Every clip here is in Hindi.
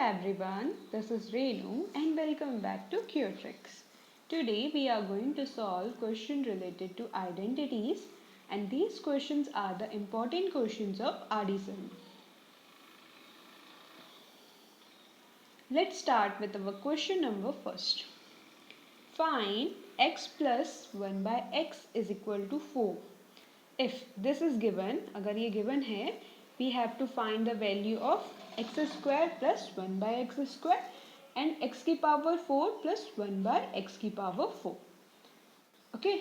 everyone, this is Renu and welcome back to QTricks. Today we are going to solve questions related to identities and these questions are the important questions of addition. Let's start with our question number first. Find x plus 1 by x is equal to 4. If this is given, अगर ये given है, we have to find the value of x square plus 1 by x square and x की power 4 plus 1 by x की power 4. Okay?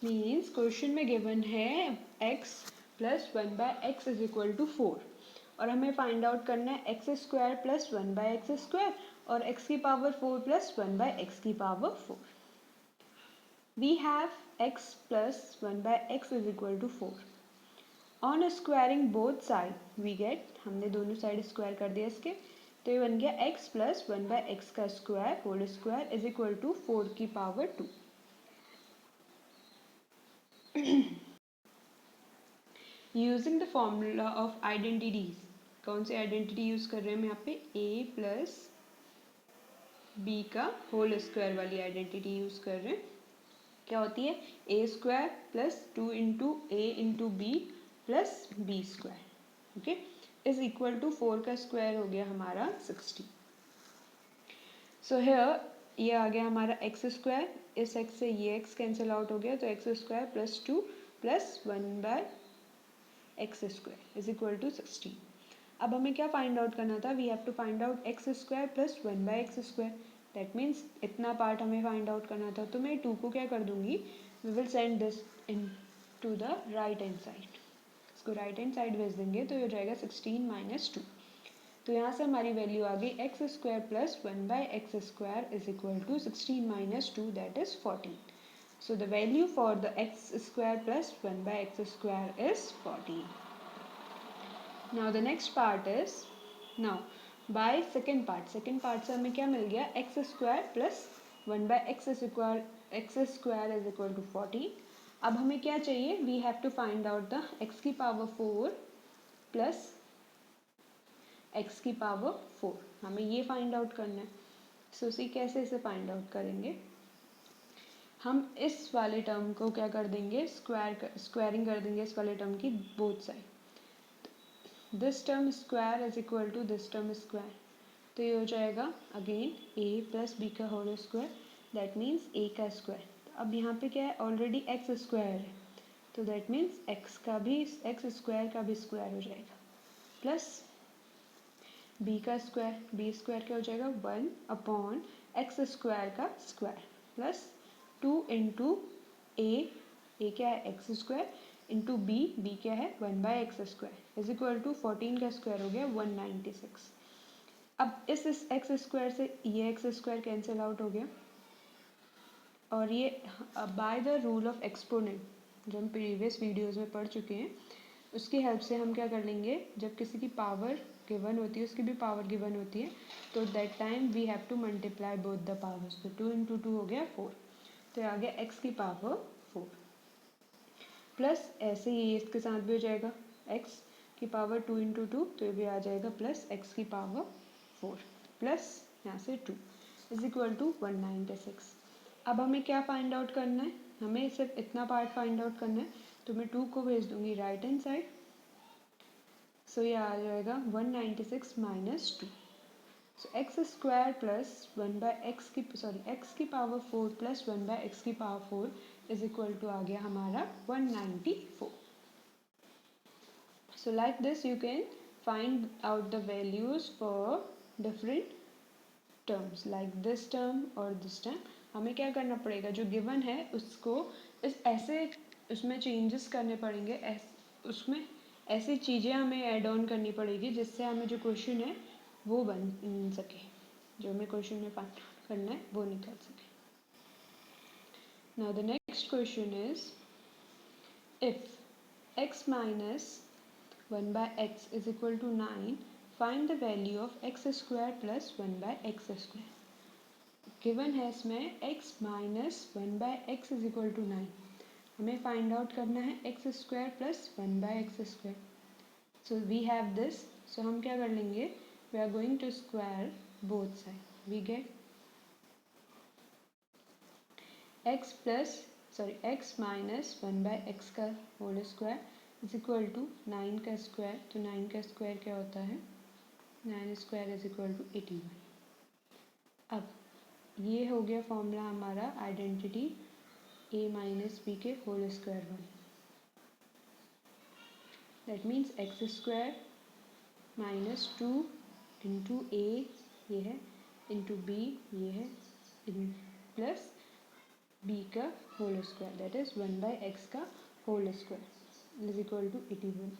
Means question में given है x plus 1 by x is equal to 4 और हमें find out करना है x square plus 1 by x square और x की power 4 plus 1 by x की power 4. We have x plus 1 by x is equal to 4. On squaring both side we get, हमने दोनों साइड स्क्वायर कर दिया इसके, तो ये बन गया x प्लस 1 बाई एक्स का square whole square is equal to 4 की power 2. Using the formula of identities, कौन सी आइडेंटिटी यूज कर रहे हैं हम यहाँ पे, a प्लस बी का होल स्क्वायर वाली आइडेंटिटी यूज कर रहे हैं. क्या होती है, a square plus 2 into a into b plus B square, okay, is equal to 4 का स्क्वायर हो गया हमारा 60. सो हियर ये आ गया हमारा एक्स स्क्वायर, इस एक्स से ये एक्स कैंसिल आउट हो गया तो x square plus 2 plus 1 by x square is equal to 60. अब हमें क्या फाइंड आउट करना था, we have to find out x square plus 1 by x square. That means इतना पार्ट हमें फाइंड आउट करना था, तो मैं 2 को क्या कर दूंगी, we will send this into the right hand side. इसको राइट हैंड साइड भेज देंगे तो ये हो जाएगा 16 माइनस 2. तो यहाँ से हमारी वैल्यू आ गई x square plus 1 by x square is equal to 16 minus 2 that is 14. So the value for the x square plus 1 by x square is 14. Now the next part is, now by second part से हमें क्या मिल गया, x square plus 1 by x square is equal to 14. अब हमें क्या चाहिए, we have to find out the x की पावर 4 प्लस एक्स की पावर 4. हमें ये फाइंड आउट करना है. सो उसी कैसे इसे फाइंड आउट करेंगे, हम इस वाले टर्म को क्या कर देंगे, स्क्वायरिंग कर देंगे इस वाले टर्म की both side. This term square is equal to this term square, तो ये हो जाएगा अगेन a प्लस बी का whole square that means a का स्क्वायर. अब यहाँ पे क्या है, ऑलरेडी एक्स स्क्वायर है तो दैट मीन्स एक्स स्क्वायर का भी स्क्वायर हो जाएगा प्लस बी का स्क्वायर, बी स्क्वायर क्या हो जाएगा 1 अपॉन एक्स स्क्वायर का स्क्वायर प्लस 2 इंटू ए क्या है एक्स स्क्वायर इंटू बी क्या है 1 by x square is equal to 14 का स्क्वायर हो गया 196. अब इस एक्स स्क्वायर से ये एक्स स्क्वायर कैंसिल आउट हो गया और ये bye the rule of exponent जो हम प्रीवियस वीडियोस में पढ़ चुके हैं उसकी हेल्प से हम क्या कर लेंगे, जब किसी की पावर गिवन होती है उसकी भी पावर गिवन होती है तो that time we have to multiply both the powers. तो 2 इंटू 2 हो गया 4, तो आ गया एक्स की पावर 4 प्लस ऐसे ही इसके साथ भी हो जाएगा एक्स की पावर 2 इंटू 2 तो ये भी आ जाएगा प्लस एक्स की पावर 4 प्लस यहाँ से 2 इज इक्वल टू 196. अब हमें क्या फाइंड आउट करना है, हमें सिर्फ इतना पार्ट फाइंड आउट करना है तो मैं 2 को भेज दूंगी राइट हैंड साइड. सो ये आ जाएगा 196 minus 2. So x square plus 1 by x की पावर 4 प्लस 1 बाई एक्स की पावर 4 इज इक्वल टू आ गया हमारा 194. सो like this you can find out the values for different terms like this term और दिस टर्म. हमें क्या करना पड़ेगा, जो गिवन है उसको ऐसे उसमें चेंजेस करने पड़ेंगे, उसमें ऐसी चीज़ें हमें ऐड ऑन करनी पड़ेगी जिससे हमें जो क्वेश्चन है वो बन सके, जो हमें क्वेश्चन में फाइंड करना है वो निकल सके. Now the next question is, if x minus 1 by x is equal to 9 find the value of x square plus 1 by x square. Given है इसमें x minus 1 by x is equal to 9, हमें फाइंड आउट करना है x square plus 1 by x square. So we have this, so हम क्या कर लेंगे, we are going to square both sides. We get x minus 1 by x का whole square is equal to 9 का स्क्वायर. तो 9 का स्क्वायर क्या होता है? 9 स्क्वायर इज इक्वल टू 81. अब ये हो गया फॉर्मूला हमारा आइडेंटिटी a माइनस बी के होल स्क्वायर वाली. That means x square minus 2 into A ये है इंटू बी ये है प्लस b का whole square that is 1 by x का whole square is equal to 81.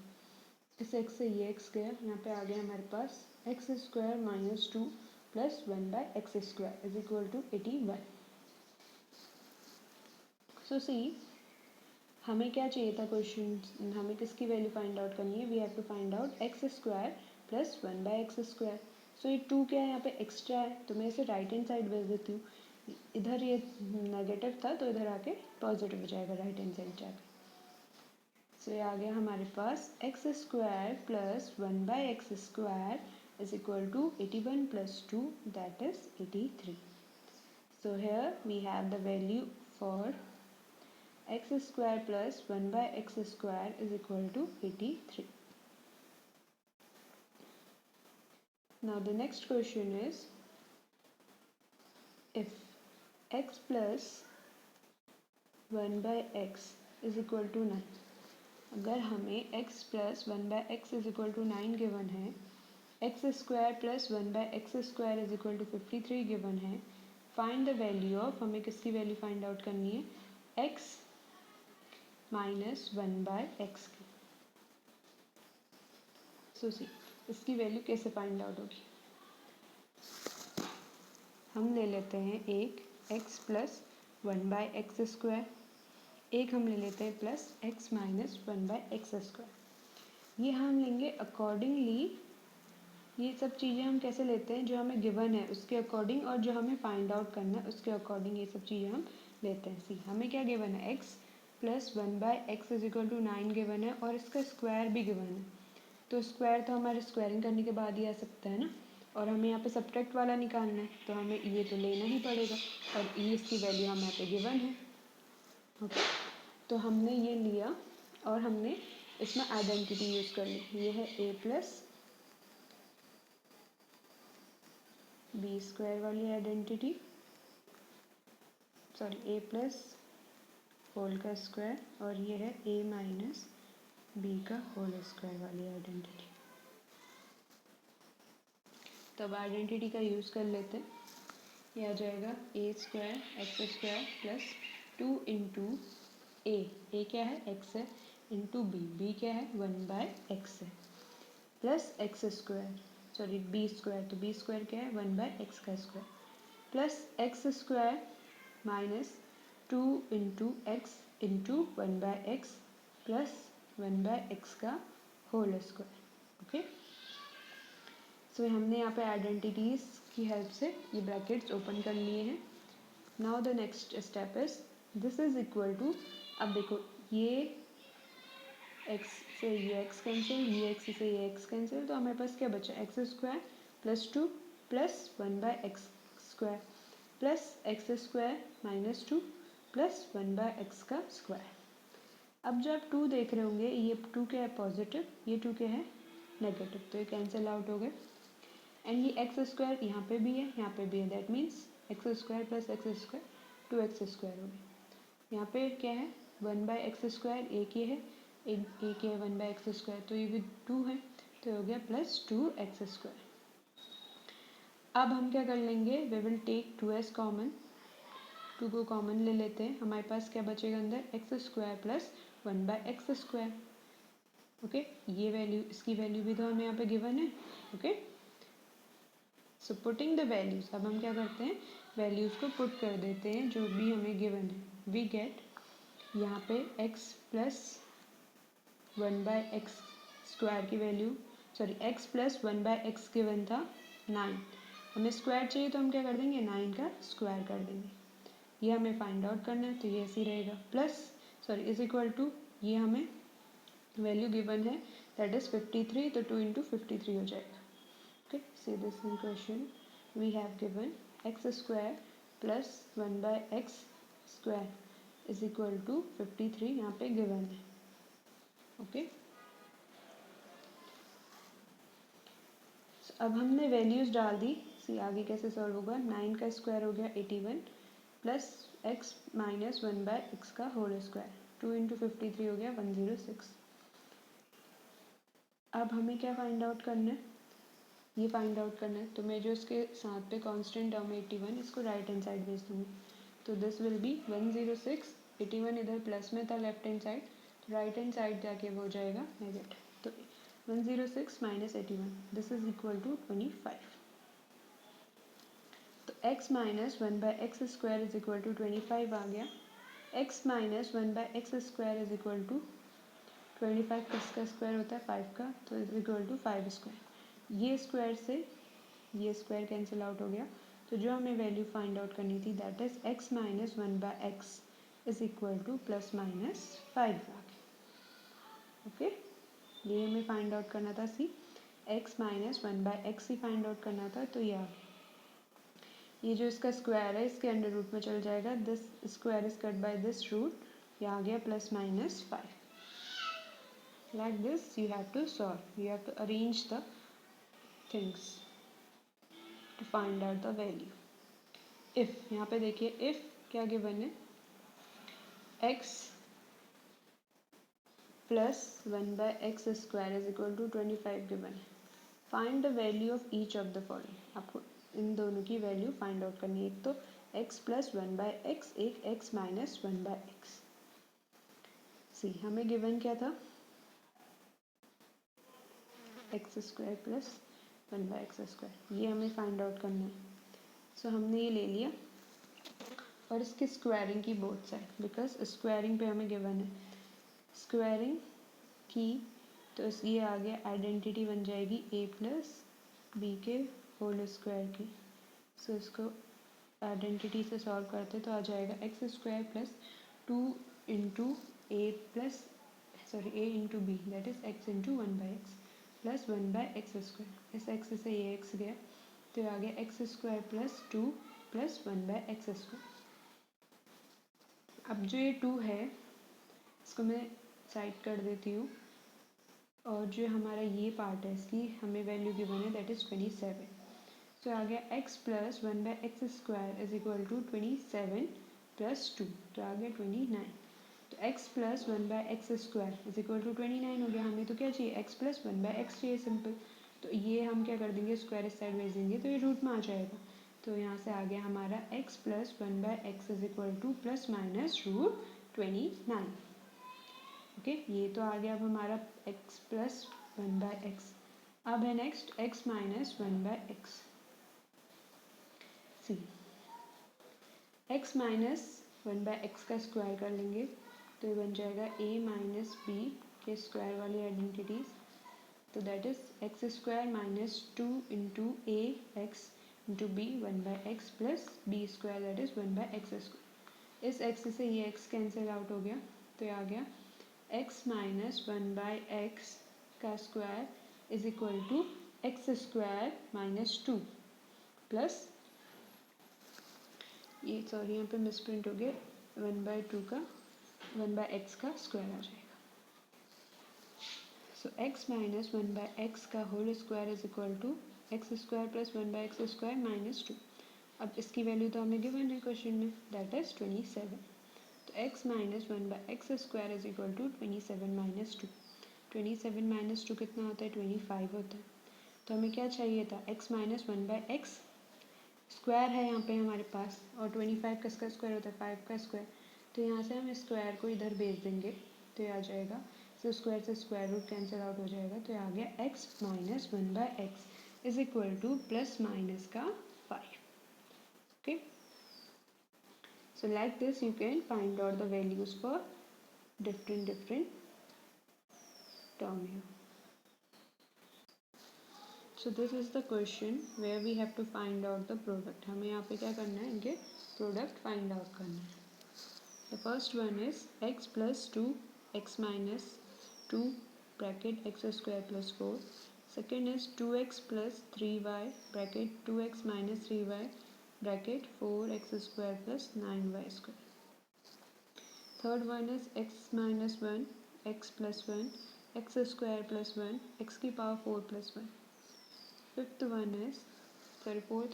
इस x से ये x गया, यहाँ पे आ गया हमारे पास x square minus 2 plus 1 by x square is equal to 81. So see हमें क्या चाहिए था क्वेश्चन, हमें किसकी वैल्यू फाइंड आउट करनी है? We have to find out x square plus 1 by x square. So ये 2 क्या है यहाँ पे एक्स्ट्रा है, तो मैं इसे राइट हैंड साइड भेज देती हूँ. इधर ये नेगेटिव था तो इधर आके पॉजिटिव हो जाएगा राइट हैंड साइड जाके. सो ये आ गया हमारे पास x square plus 1 by x square is equal to 81 plus 2 that is 83. So here we have the value for x square plus 1 by x square is equal to 83. Now the next question is, if x plus 1 by x is equal to 9, अगर हमें x plus 1 by x is equal to 9 given है, x square plus 1 by x square is equal to 53 given है, find the value of, हमें किसकी वैल्यू फाइंड आउट करनी है? x माइनस 1 बाय एक्स की. सो सी इसकी वैल्यू कैसे फाइंड आउट होगी? हम ले लेते हैं एक x plus 1 by x square, एक हम ले लेते हैं plus x minus 1 by x square. ये हम लेंगे अकॉर्डिंगली, ये सब चीज़ें हम कैसे लेते हैं? जो हमें गिवन है उसके अकॉर्डिंग और जो हमें फाइंड आउट करना है उसके अकॉर्डिंग ये सब चीज़ें हम लेते हैं. सी हमें क्या गिवन है? x plus 1 by x is equal to 9 given है और इसका स्क्वायर भी गिवन है. तो स्क्वायर तो हमारे स्क्वायरिंग करने के बाद ही आ सकता है ना, और हमें यहाँ पे सब्ट्रैक्ट वाला निकालना है तो हमें ये तो लेना ही पड़ेगा और ये इसकी वैल्यू हमें यहाँ पे गिवन है. ओके तो हमने ये लिया और हमने इसमें आइडेंटिटी यूज़ कर ली. ये है a प्लस बी स्क्वायर वाली identity, sorry a plus whole का स्क्वायर और ये है a माइनस बी का होल स्क्वायर वाली आइडेंटिटी. तो अब आइडेंटिटी का यूज़ कर लेते हैं. ये आ जाएगा a square x square plus 2 into ए क्या है? x है, इंटू बी क्या है? 1 बाय एक्स है, plus x square sorry B square, तो बी स्क्वायर क्या है? 1 बाय एक्स का square plus x square minus 2 into x into 1 by x plus 1 by x का होल स्क्वायर. ओके सो हमने यहाँ पे आइडेंटिटीज़ की हेल्प से ये ब्रैकेट्स ओपन कर लिए हैं. Now the next step is this is equal to, अब देखो ये x से ये x कैंसिल, ये x से ये x कैंसिल, तो हमारे पास क्या बचा? X square plus 2 plus 1 by x square plus x square minus 2 plus 1 by x का स्क्वायर. अब जब 2 देख रहे होंगे, ये 2 क्या है? पॉजिटिव, ये 2 क्या है? नेगेटिव, तो ये कैंसिल आउट हो गए. एंड ये एक्स स्क्वायर यहाँ पे भी है, यहाँ पे भी है, that means x square plus x square 2x square हो गया. यहाँ पे क्या है? 1 बाय एक्स स्क्वायर एक ये है, एक है 1 बाय एक्स स्क्वायर, तो ये भी 2 है, तो हो गया प्लस 2x स्क्वायर. अब हम क्या कर लेंगे? We will take 2s common, 2 को कॉमन ले लेते हैं. हमारे पास क्या बचेगा अंदर? X square plus 1 by x square. Okay ये वैल्यू, इसकी वैल्यू भी तो हमें यहाँ पे गिवन है. Okay so putting the values, अब हम क्या करते हैं? वैल्यूज़ को पुट कर देते हैं जो भी हमें गिवन है. वी गेट यहाँ पे x plus 1 by x square की value, sorry x plus 1 by x given था 9, हमें स्क्वायर चाहिए तो हम क्या कर देंगे? 9 का स्क्वायर कर देंगे. ये हमें फाइंड आउट करना है तो ये ऐसे ही रहेगा, plus sorry is equal to, ये हमें वैल्यू गिवन है दैट इज़ 53, तो 2 इंटू 53 हो जाएगा. Okay say this in question. We have given x square plus 1 by x square is equal to 53 यहाँ पे given है. ओके अब हमने वैल्यूज डाल दी. सी आगे कैसे सॉल्व होगा. 9 का स्क्वायर हो गया 81 plus x minus 1 by x का होल स्क्वायर. 2 इंटू 53 हो गया 106. अब हमें क्या फाइंड आउट करना है. ये फाइंड आउट करना है. तो मैं जो इसके साथ पे कांस्टेंट टर्म 81 इसको राइट हैंड साइड भेज दूँगी. तो दिस विल बी 106. 81 इधर प्लस में था लेफ्ट हैंड साइड, तो राइट हैंड साइड जाके वो हो जाएगा नेगेटिव. तो 106 minus 81 this is equal to 25. तो x minus 1 by x square is equal to 25 आ गया. x minus 1 by x square is equal to 25 किसका स्क्वायर होता है 5 का, तो इज इक्वल टू 5 स्क्वायर. ये स्क्वायर से ये स्क्वायर कैंसिल आउट हो गया. तो जो हमें वैल्यू फाइंड आउट करनी थी that is x minus 1 by x is equal to plus minus 5 आ गया. ओके ये हमें फाइंड आउट करना था. See x minus 1 by x ही फाइंड आउट करना था. तो ये जो इसका स्क्वायर है इसके अंडर रूट में चल जाएगा. This square is cut by this root. ये आ गया plus minus 5. Like this you have to solve. You have to arrange the things to find out the value. If यहाँ पे देखिए if क्या गिवन है x plus 1 by x square is equal to 25 given है. Find the value of each of the following. आपको इन दोनों की वैल्यू फाइंड आउट करनी है. एक तो x प्लस 1 बाय एक्स, एक x minus 1 by x. See हमें गिवन क्या था x square plus 1 by x square. ये हमें फाइंड आउट करना है. सो हमने ये ले लिया और इसकी स्क्वायरिंग की बोथ साइड बिकॉज स्क्वायरिंग पे हमें गिवन है. स्क्वायरिंग की तो ये आ गया आइडेंटिटी बन जाएगी a प्लस बी के होल स्क्वायर की. सो इसको आइडेंटिटी से सॉल्व करते तो आ जाएगा x square plus 2 into a plus a into b that is x into 1 by x plus 1 by x square. इस एक्स से ये एक्स गया तो आ गया x square plus 2 plus 1 by x square. अब जो ये 2 है इसको मैं साइड कर देती हूँ और जो हमारा ये पार्ट है इसकी हमें वैल्यू गिवन है दैट इज 27. तो आ गया x plus 1 by x square is equal to 27 plus 2 तो आ गया 29. तो x plus 1 by x square is equal to 29 हो गया. हमें तो क्या चाहिए x प्लस 1 बाय एक्स चाहिए सिंपल. तो ये हम क्या कर देंगे स्क्वायर इस साइड भेज देंगे तो ये रूट में आ जाएगा. तो यहाँ से आ गया हमारा x plus 1 by x is equal to plus minus root 29. Okay ये तो आ गया अब हमारा x प्लस 1 बाय एक्स. अब है next x minus 1 by x. See x minus 1 by x का स्क्वायर कर लेंगे तो ये बन जाएगा a माइनस बी के स्क्वायर वाली आइडेंटिटीज. तो that is x square minus 2 into A x into B 1 by x plus B square that is 1 by x square. इस एक्स से ये एक्स कैंसिल आउट हो गया तो ये आ गया एक्स माइनस 1 बाय एक्स का square is equal to x square minus 2 plus ये सॉरी यहाँ पे मिसप्रिंट हो गया 1 बाय 2 का 1 बाय एक्स का स्क्वायर आ जाएगा. So x minus 1 by x का whole square is equal to x square plus 1 by x square minus 2. अब इसकी वैल्यू तो हमें गिवन है क्वेश्चन में दैट इज 27. तो x minus 1 by x square is equal to 27 minus 2. 27 minus 2 कितना होता है 25 होता है. तो हमें क्या चाहिए था x minus 1 by x square है यहाँ पे हमारे पास और 25 किसका स्क्वायर होता है 5 का स्क्वायर. तो यहाँ से हम स्क्वायर को इधर भेज देंगे तो ये आ जाएगा. सो स्क्वायर से स्क्वायर रूट कैंसिल आउट हो जाएगा तो ये आ गया x minus 1 by x is equal to plus minus का 5. Okay so like this you can find out the values for different term here. So this is the question where we have to find out the product. हमें यहाँ पे क्या करना है इनके प्रोडक्ट फाइंड आउट करना है. The first one is x plus 2 x minus 2 bracket x square plus 4 Second is 2x plus 3y bracket 2x minus 3y bracket 4x square plus 9y square. Third one is x minus 1 x plus 1 x square plus 1 x की power 4 plus 1. Fourth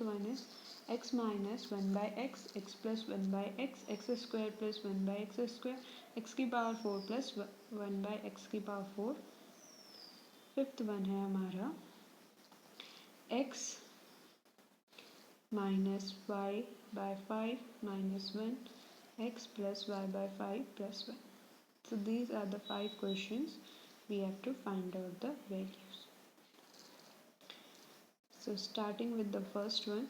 one is x minus 1 by x x plus 1 by x x square plus 1 by x square x की power 4 plus 1 by x की power 4. फिफ्थ वन है हमारा x minus y by 5 minus 1 x plus y by 5 plus 1. So these are the 5 questions we have to find out the values. So starting with the first one,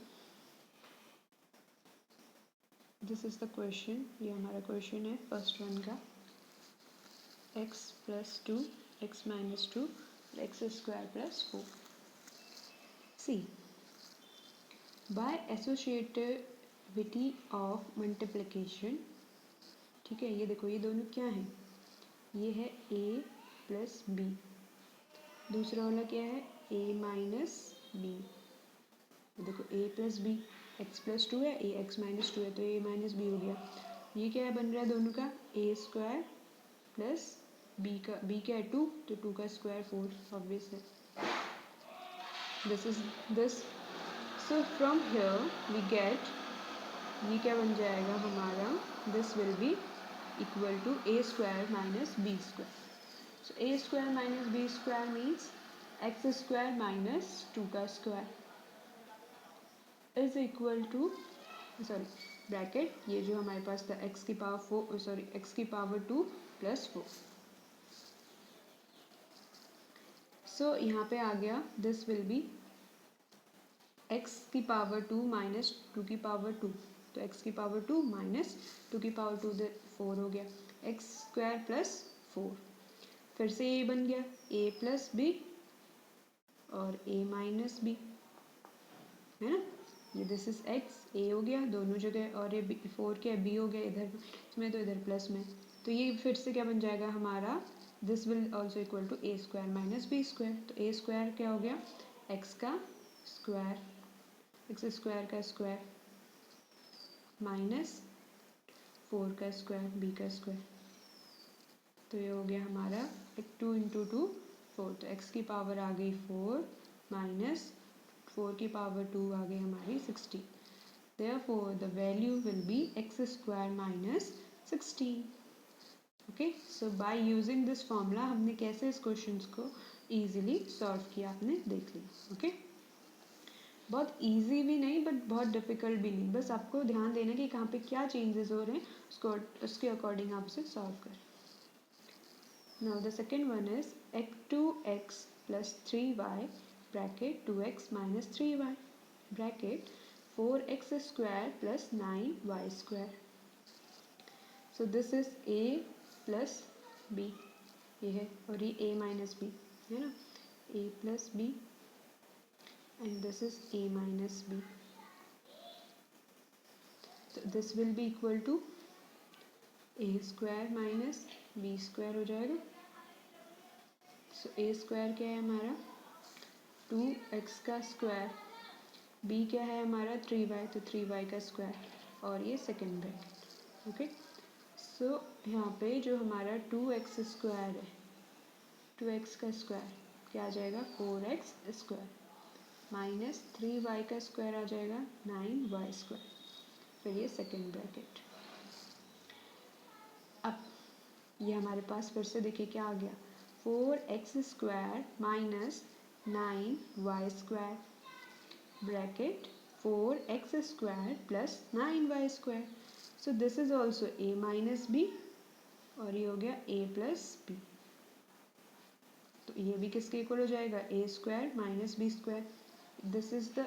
this is the question. ये हमारा question है first one का x plus 2 x minus 2 x square plus 4. See, by associativity of multiplication, ठीक है, ये देखो ये दोनों क्या हैं, ये है a प्लस बी, दूसरा वाला क्या है a माइनस बी. देखो a plus b x plus 2 है, a x माइनस 2 है तो a माइनस बी हो गया. ये क्या है बन रहा है दोनों का a स्क्वायर प्लस b का, b क्या है 2 तो 2 का स्क्वायर 4 ऑब्वियस है. This is this. So from here we get, ये क्या बन जाएगा हमारा, this will be equal to a square minus B square. सो a square minus B square means x square minus 2 का square is equal to, sorry bracket, ये जो हमारे पास था x की पावर 4 सॉरी x की पावर 2 प्लस 4. सो यहाँ पे आ गया दिस विल बी x की पावर 2 माइनस 2 की पावर 2, तो x की पावर 2 माइनस 2 की पावर 2 4 हो गया, x स्क्वायर प्लस 4. फिर से ये बन गया a प्लस बी और a माइनस बी, है ना. ये दिस इज x, a हो गया दोनों जगह और ये 4 क्या b हो गया इधर में तो इधर प्लस में, तो ये फिर से क्या बन जाएगा हमारा, this will also equal to a square minus B square. तो a स्क्वायर क्या हो गया x का स्क्वायर, एक्स स्क्वायर का स्क्वायर माइनस 4 का स्क्वायर बी का स्क्वायर, तो ये हो गया हमारा 2 इंटू 2 4, तो x की पावर आ गई 4 माइनस 4 की पावर 2 आ गई हमारी 16. Therefore the value will be x square minus 16. Okay, so by using this formula हमने कैसे इस क्वेश्चन को ईजिली सॉल्व किया आपने देख लिया. ओके, बहुत इजी भी नहीं बट बहुत डिफ़िकल्ट भी नहीं, बस आपको ध्यान देना कि कहाँ पे क्या चेंजेस हो रहे हैं उसको उसके अकॉर्डिंग आप उसे सॉल्व करें. Now the second one is x 2x plus 3y bracket 2x minus 3y bracket 4x square plus 9y square. So this is a plus b, ये है, और ये a माइनस b है ना, a plus b and this is a minus b. So this will be equal to a square minus b square हो जाएगा. So a square क्या है हमारा 2x का स्क्वायर, b क्या है हमारा 3y तो 3y का स्क्वायर और ये सेकेंड ब्रैकेट. ओके, सो यहाँ पे जो हमारा 2x स्क्वायर है, 2x का स्क्वायर क्या आ जाएगा 4x स्क्वायर माइनस 3y का स्क्वायर आ जाएगा 9y स्क्वायर, फिर ये सेकेंड ब्रैकेट. अब ये हमारे पास फिर से देखिए क्या आ गया 4x square minus 9y square bracket 4x square plus 9y square. So this is also a minus b और ये हो गया a प्लस b, तो ये भी किसके इक्वल हो जाएगा a square minus b square. This is the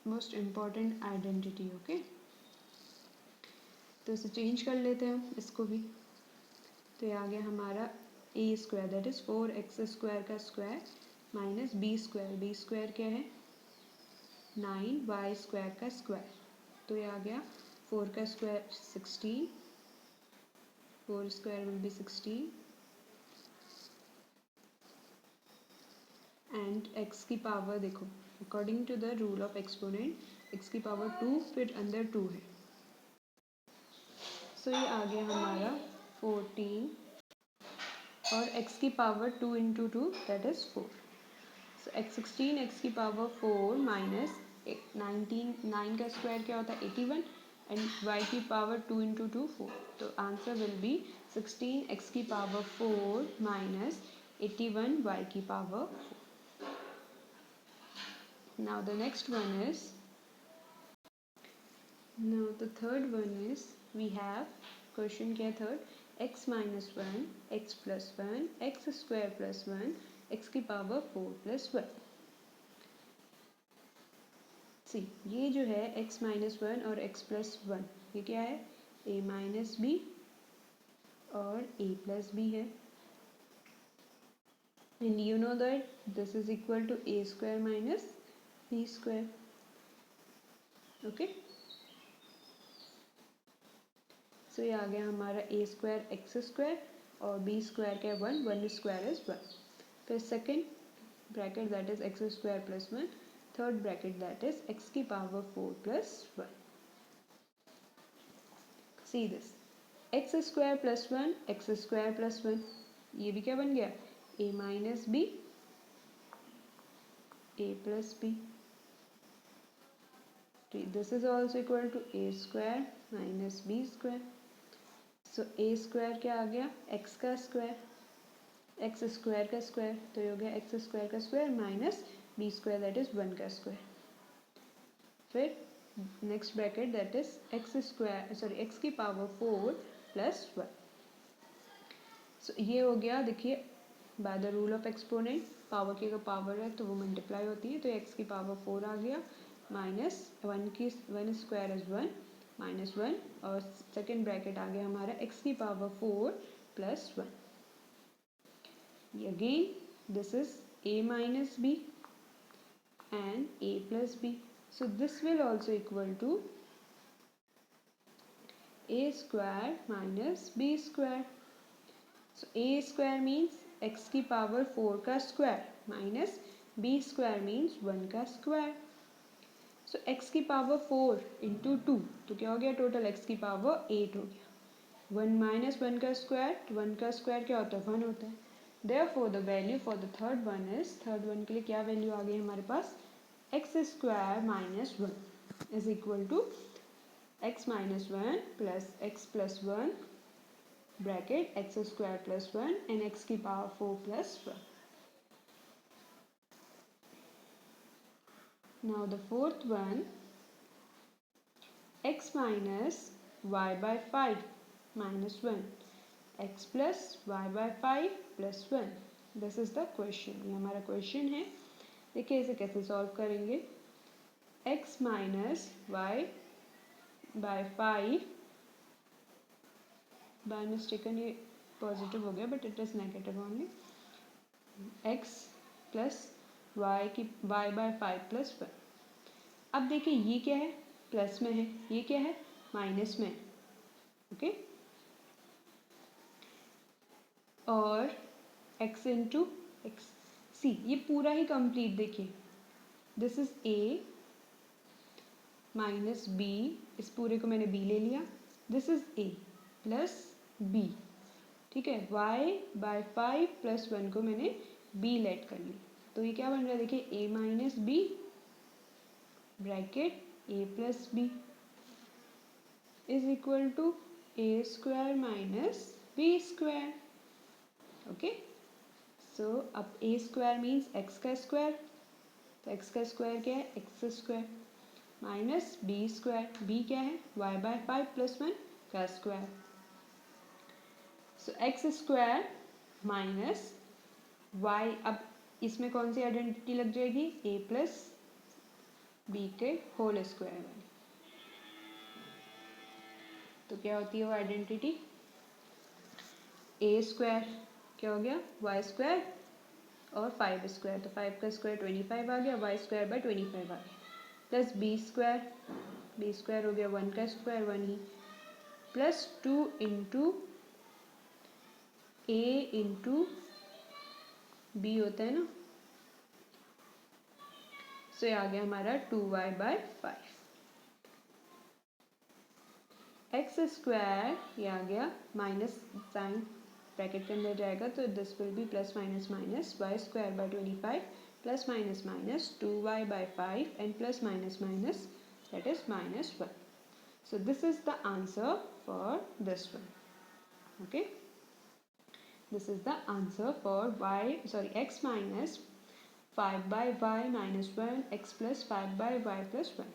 most important identity. Okay, तो इसे चेंज कर लेते हैं इसको भी, तो ये आ गया हमारा a square that is 4x square का स्क्वायर माइनस b स्क्वायर क्या है 9y स्क्वायर का स्क्वायर, तो ये आ गया 4 का square 16, 4 square will be 16 and x की पावर देखो according to the rule of exponent x की पावर 2 फिर अंदर 2 है। सो ये आ गया हमारा 14 और x की power 2 into 2 that is 4। So x16 x की पावर 4 माइनस 19 9 का स्क्वायर क्या होता है 81 एंड y की पावर 2 इंटू 2 4। तो आंसर विल बी 16 x की पावर 4 माइनस 81 y की power 4। Now the next one is, now the third one is we have question क्या third x minus 1 x plus 1 x square plus 1 x की पावर 4 plus 1। सी ये जो है x minus 1 और x plus 1 ये क्या है a minus b और a plus b है and you know that this is equal to a square minus b square। okay, सो ये आ गया हमारा ए स्क्वायर एक्स स्क्वायर और बी स्क्वायर क्या है 1 1 स्क्वायर इज 1। फिर second bracket that is x square plus 1 third bracket that is x की power 4 plus 1। See this x square plus 1 x square plus 1 ये भी क्या बन गया A minus B A plus B. This is also equal to A square minus B square. So A square क्या आ गया एक्स का स्क्वायर एक्स स्क्वायर का स्क्वायर तो ये हो गया एक्स स्क्वायर का square minus B square that is 1 का स्क्वायर। फिर next bracket that is x square sorry x की पावर 4 प्लस 1। सो ये हो गया देखिए by the rule of exponent power की अगर पावर है तो वो मल्टीप्लाई होती है तो एक्स की पावर 4 आ गया माइनस 1 की 1 स्क्वायर इज 1 माइनस 1 और सेकेंड ब्रैकेट आ गया हमारा एक्स की power 4 plus 1। Again this is a minus b and a plus b, so this will also equal to a square minus b square। so a square means x की पावर 4 का square minus b square means 1 का स्क्वायर। सो x की पावर 4 इंटू 2 तो क्या हो गया टोटल x की पावर 8 हो गया 1 माइनस 1 का स्क्वायर 1 का स्क्वायर क्या होता है 1 होता है। Therefore the value for the third one is third one के लिए क्या वैल्यू आ गई हमारे पास x square minus 1 is equal to x minus 1 plus x plus 1 bracket x square plus 1 and x की power 4 plus 1। Now the fourth one x minus y by 5 minus 1 x plus y by 5 plus 1 this is the question। ये हमारा क्वेश्चन है देखिए इसे कैसे सॉल्व करेंगे x minus y by 5 by mistaken ये पॉजिटिव हो गया but it is negative only x plus y की y बाय 5 प्लस 1। अब देखिए ये क्या है प्लस में है ये क्या है माइनस में है ओके और x इंटू एक्स सी ये पूरा ही कंप्लीट देखिए this is a minus b इस पूरे को मैंने b ले लिया this is a plus b ठीक है y बाय 5 प्लस 1 को मैंने b लेट कर लिया तो ये क्या बन रहा है देखिए a minus b bracket a plus B is equal to a square minus b square okay. So अब a स्क्वायर मीन्स x का स्क्वायर तो x का स्क्वायर क्या है x square minus b square b क्या है y बाय 5 प्लस 1 का square. So x square minus y अब इसमें कौन सी आइडेंटिटी लग जाएगी a प्लस बी के होल स्क्वायर वाली तो क्या होती है वो आइडेंटिटी ए स्क्वायर क्या हो गया वाई स्क्वायर और 5 स्क्वायर तो 5 का स्क्वायर 25 आ गया वाई स्क्वायर बाय 25 आ गया प्लस बी स्क्वायर हो गया 1 का square 1 he plus 2 into a into B होता है ना सो ये आ गया हमारा 2y/5। एक्स स्क्वायर ये आ गया, माइनस साइन ब्रैकेट के अंदर जाएगा तो this will B plus minus minus y²/25 plus minus minus 2y/5 and plus minus minus that is -1. So this is the answer for this one. Okay, this is the answer for x minus 5/y minus 1 x plus 5/y plus 1.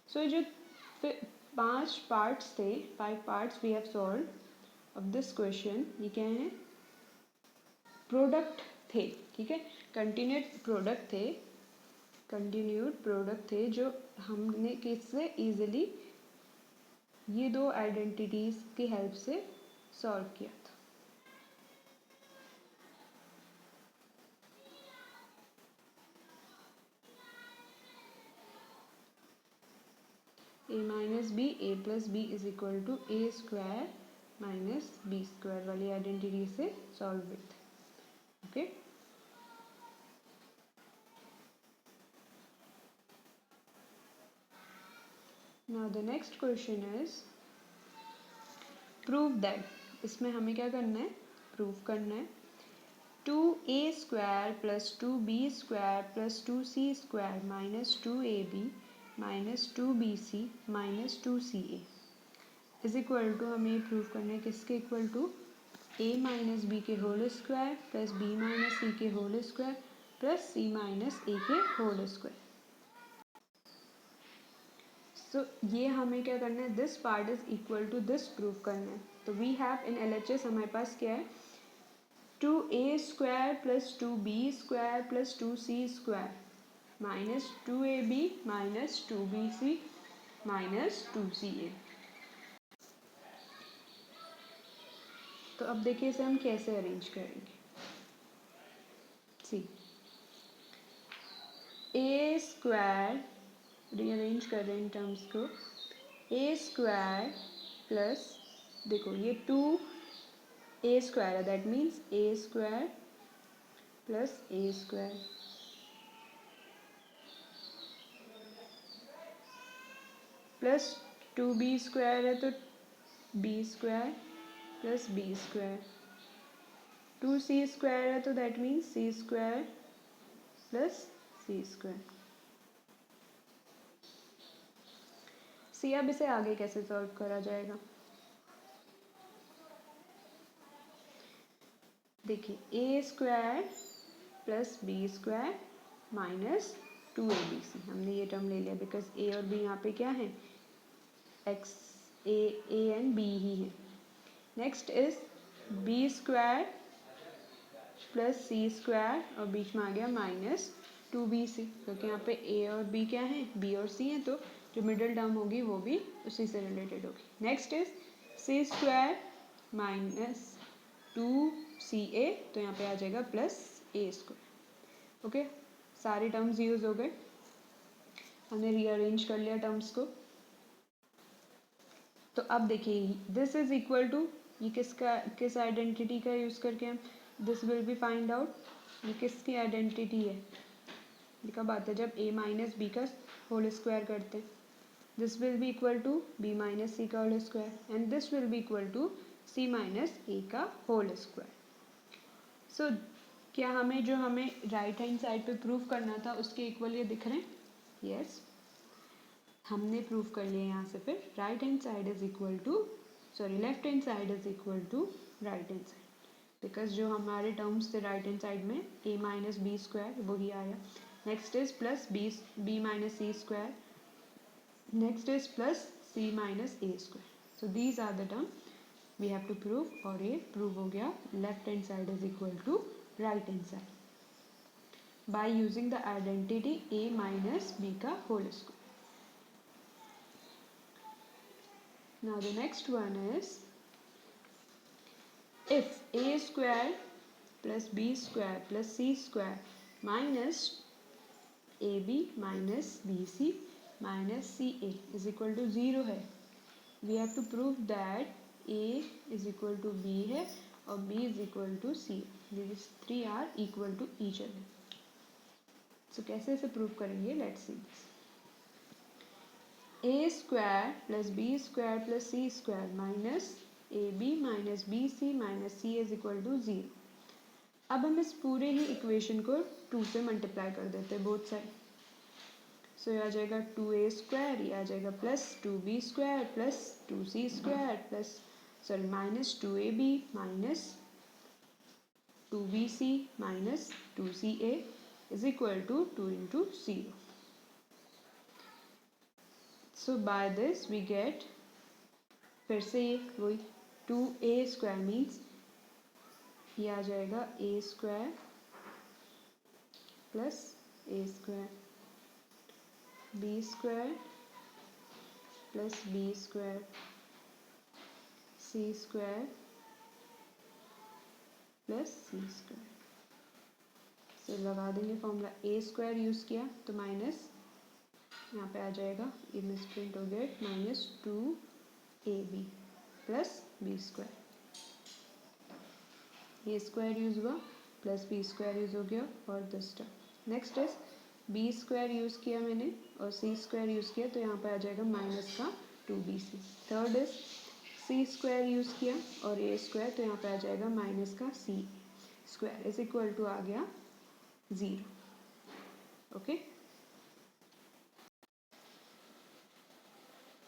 So जो 5 parts थे, 5 parts we have solved of this question. ये क्या है, प्रोडक्ट थे, ठीक है, कंटिन्यूड प्रोडक्ट थे जो हमने किससे इजीली ये दो आइडेंटिटीज की हेल्प से सॉल्व किया था। a minus B A plus B is equal to A square minus B square वाली आइडेंटिटी से solve with. Okay, now the next question is prove that. इसमें हमें क्या करना है, प्रूव करना है 2a² plus 2b² plus 2c² minus 2ab minus 2bc minus 2ca is equal to, हमें प्रूव करना है किसके equal to, a minus B के whole square plus b minus C के whole square plus c minus a के होल स्क्वायर। सो ये हमें क्या करना है, this part is equal to this prove करना है। तो वी हैव इन LHS हमारे पास क्या है, 2a² plus 2b² plus 2c² minus 2ab minus 2bc minus 2ca। तो अब देखिए इसे हम कैसे अरेंज करेंगे। सी a² रीअरेंज कर रहे हैं इन टर्म्स को, a² प्लस, देखो ये 2a² है, that means a² plus a² plus 2b² है तो b² प्लस b², 2c² है तो that means c² plus c²। सी अब इसे आगे कैसे सॉल्व करा जाएगा, देखिए a² plus b² minus 2abc, हमने ये टर्म ले लिया बिकॉज a और b यहाँ पे क्या है, x a एंड b ही है। Next is b² plus c² और बीच में आ गया माइनस 2bc, क्योंकि यहाँ पे a और b क्या है, b और c है, तो जो मिडिल टर्म होगी वो भी उसी से रिलेटेड होगी। Next is c² minus 2ca, तो यहाँ पे आ जाएगा प्लस a²। ओके, सारे टर्म्स यूज हो गए, हमने रीअरेंज कर लिया टर्म्स को। तो अब देखिए दिस इज इक्वल टू, ये किस आइडेंटिटी का यूज करके हम this will be find out, ये किसकी आइडेंटिटी है, कब आता है, जब a माइनस बी का होल स्क्वायर करते हैं। This will be equal to b minus C का whole square and this will be equal to c minus a का होल स्क्वायर। सो क्या हमें जो हमें राइट हैंड साइड पे प्रूव करना था उसके इक्वल ये दिख रहे हैं, यस हमने प्रूव कर लिया यहाँ से। फिर right hand side is equal to, sorry left hand side is equal to right hand side, because जो हमारे टर्म्स थे राइट हैंड साइड में a माइनस b² वही आया। Next is plus b minus c², next is plus c minus a²। So these are the term we have to prove, और ये प्रूव हो गया left hand side is equal to right hand side by using the identity a minus b का whole square. Now the next one is if a² plus b² plus c² minus ab minus bc minus ca is equal to 0 है, we have to prove that a is equal to b है और b is equal to c, these three are equal to each other। सो कैसे इसे प्रूव करेंगे, let's see this. A square plus B square plus c square minus a b minus b c minus c is equal to 0। अब हम इस पूरे ही इक्वेशन को 2 से मल्टीप्लाई कर देते हैं बोथ साइड। सो ये आ जाएगा 2a स्क्वायर, ये आ जाएगा plus 2b square plus 2c square plus sorry minus 2ab minus 2bc minus 2ca is equal to 2 into 0। So by this we get, फिर से वही 2a स्क्वायर मीन्स ये आ जाएगा a square plus a square, b square plus B square, c square plus c square. से लगा देंगे फॉर्मूला, ए स्क्वायर यूज़ किया तो माइनस यहाँ पे आ जाएगा, ये मिसप्रिंट हो गया, minus 2ab plus B square, A square use हुआ प्लस बी स्क्वायर यूज़ हो गया और this term. Next is B square use किया मैंने और सी स्क्वायर यूज़ किया तो यहाँ पे आ जाएगा माइनस का 2bc। Third is c square use किया और ए स्क्वायर तो यहाँ पे आ जाएगा माइनस का c square is equal to आ गया 0। Okay,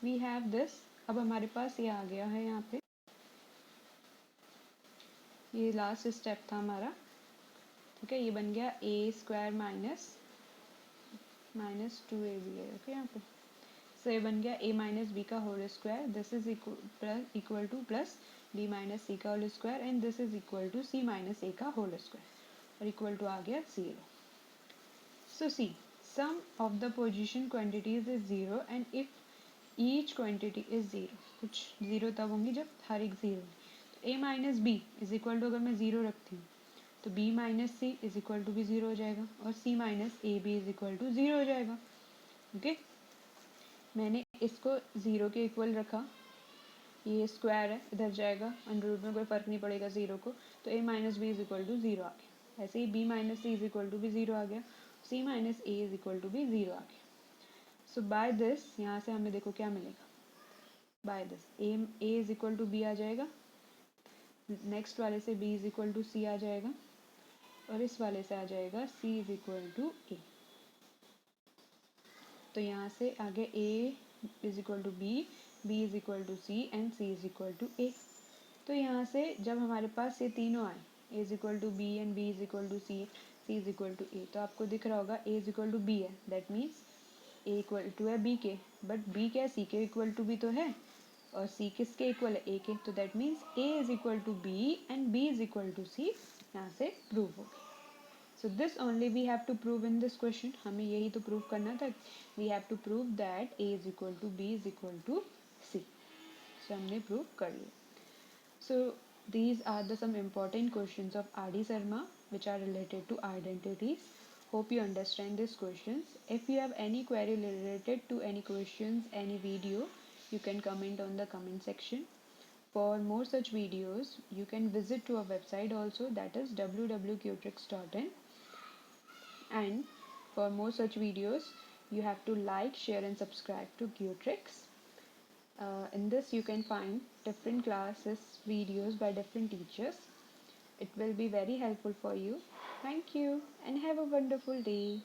we have this. अब हमारे पास ये आ गया है, यहाँ पे ये लास्ट स्टेप था हमारा, ठीक है। ये बन गया ए स्क्वायर माइनस 2ab है, ओके। यहाँ पे सो ये बन गया a माइनस बी का whole square, this is equal to plus b minus C का whole square and this is equal to c minus a का होल स्क्वायर और इक्वल टू आ गया 0। So see sum of the position quantities is 0 and if each quantity is 0, कुछ 0 तब होंगी जब हर एक 0। तो a minus b is equal to, अगर मैं 0 रखती हूँ तो b minus c is equal to भी 0 हो जाएगा और c minus a b is equal to 0 हो जाएगा, ओके। मैंने इसको 0 के इक्वल रखा, ये स्क्वायर है इधर जाएगा, अंडर रूट में कोई फ़र्क नहीं पड़ेगा 0 को, तो a minus b is equal to 0 आ गया। ऐसे ही b minus c is equal to भी 0 आ गया, c minus a is equal to भी 0 आ गया। सो बाय दिस यहाँ से हमें देखो क्या मिलेगा, by this a is equal to b आ जाएगा, नेक्स्ट वाले से b is equal to c आ जाएगा और इस वाले से आ जाएगा c is equal to a। तो यहाँ से आगे a is equal to b, b is equal to c and c is equal to a। तो यहाँ से जब हमारे पास ये तीनों आए, a is equal to b and b is equal to c, c is equal to a, तो आपको दिख रहा होगा a is equal to b है, that means a equal to है b के, बट b क्या है, c के इक्वल टू भी तो है और c किसके इक्वल है, a के, तो that means a is equal to b and b is equal to c, यहाँ से प्रूव हो गया। So this only we have to prove in this question, हमें यही तो प्रूव करना था, we have to prove that a is equal to b is equal to c। So हमने प्रूव कर लिया। So these are the some important questions of R.D. Sharma which are related to identities. Hope you understand these questions. If you have any query related to any questions, any video, you can comment on the comment section. For more such videos, you can visit to our website also, that is www.qtricks.in. And for more such videos, you have to like, share and subscribe to QTricks. In this you can find different classes, videos by different teachers. It will be very helpful for you. Thank you and have a wonderful day.